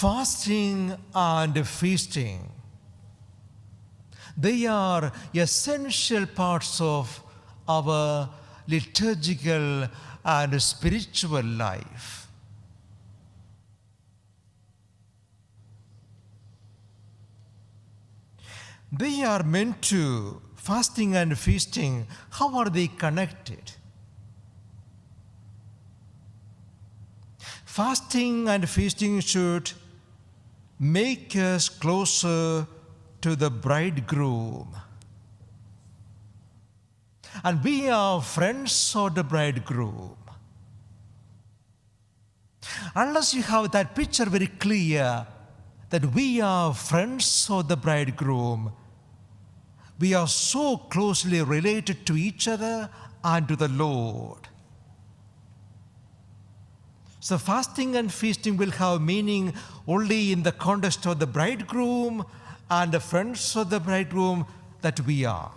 Fasting and feasting, they are essential parts of our liturgical and spiritual life. They are meant to, fasting and feasting, how are they connected? Fasting and feasting should make us closer to the bridegroom. And we are friends of the bridegroom. Unless you have that picture very clear that we are friends of the bridegroom, we are so closely related to each other and to the Lord. So fasting and feasting will have meaning only in the context of the bridegroom and the friends of the bridegroom that we are.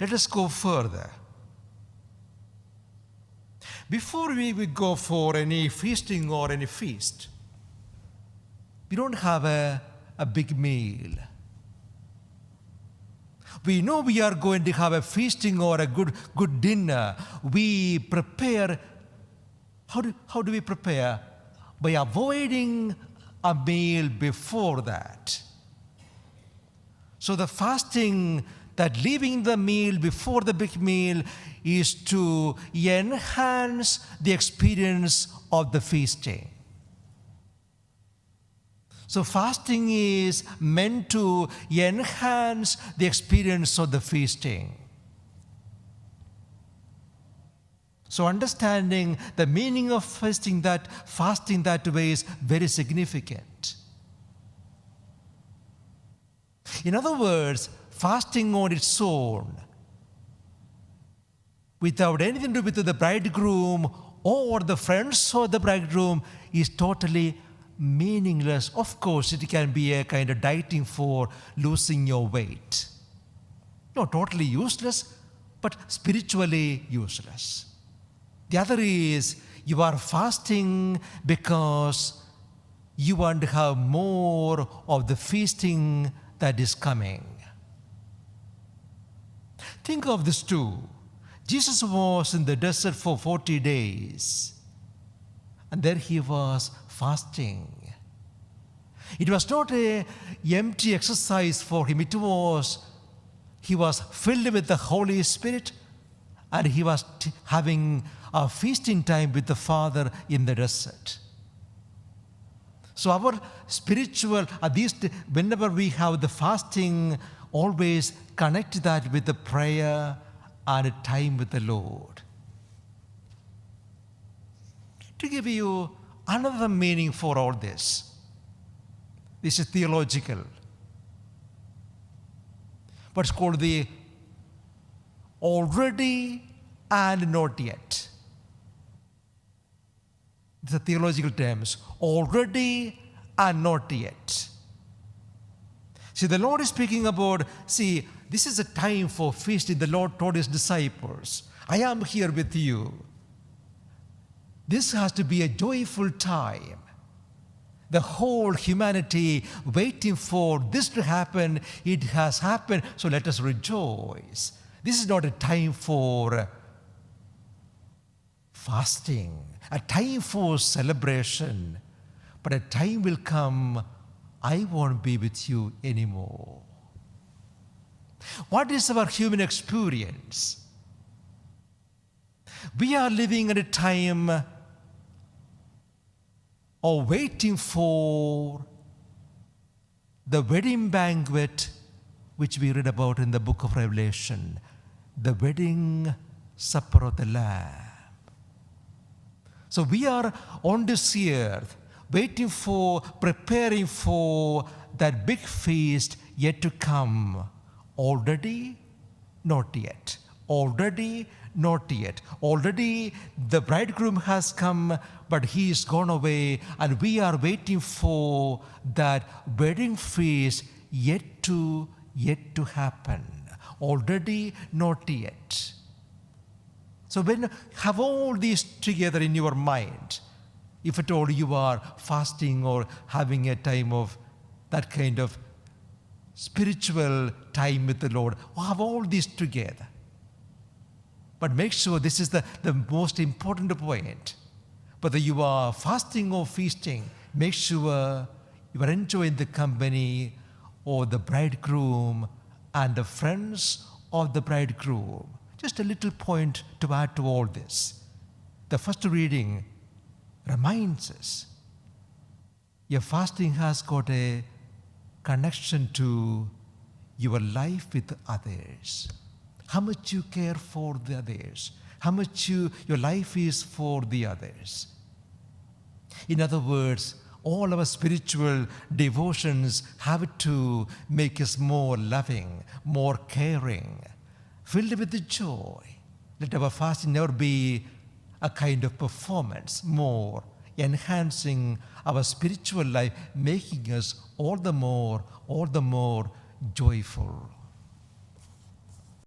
Let us go further. Before we go for any feasting or any feast, we don't have a big meal. We know we are going to have a feasting or a good dinner. We prepare. How do we prepare? By avoiding a meal before that. So the fasting, that leaving the meal before the big meal, is to enhance the experience of the feasting. So fasting is meant to enhance the experience of the feasting. So understanding the meaning of fasting that way is very significant. In other words, fasting on its own, without anything to do with the bridegroom or the friends of the bridegroom, is totally meaningless. Of course, it can be a kind of dieting for losing your weight. Not totally useless, but spiritually useless. The other is you are fasting because you want to have more of the feasting that is coming. Think of this too. Jesus was in the desert for 40 days, and there he was fasting. It was not an empty exercise for him. He was filled with the Holy Spirit, and he was having a feasting time with the Father in the desert. So our spiritual, at least whenever we have the fasting, always connect that with the prayer and a time with the Lord. To give you another meaning for all this is theological. What's called the already and not yet. These are theological terms. Already and not yet. See, the Lord is speaking about, this is a time for feasting. The Lord told his disciples, I am here with you. This has to be a joyful time. The whole humanity waiting for this to happen. It has happened, so let us rejoice. This is not a time for fasting, a time for celebration, but a time will come, I won't be with you anymore. What is our human experience? We are living at a time of waiting for the wedding banquet which we read about in the book of Revelation, the wedding supper of the Lamb. So we are on this earth waiting for, preparing for that big feast yet to come. Already, not yet. Already, not yet. Already the bridegroom has come, but he is gone away, and we are waiting for that wedding feast yet to happen. Already, not yet. So when have all these together in your mind, if at all you are fasting or having a time of that kind of spiritual time with the Lord, have all these together. But make sure this is the most important point. Whether you are fasting or feasting, make sure you are enjoying the company of the bridegroom and the friends of the bridegroom. Just a little point to add to all this. The first reading reminds us your fasting has got a connection to your life with others. How much you care for the others. How much your life is for the others. In other words, all our spiritual devotions have to make us more loving, more caring, filled with the joy. Let our fasting never be a kind of performance, more enhancing our spiritual life, making us all the more joyful.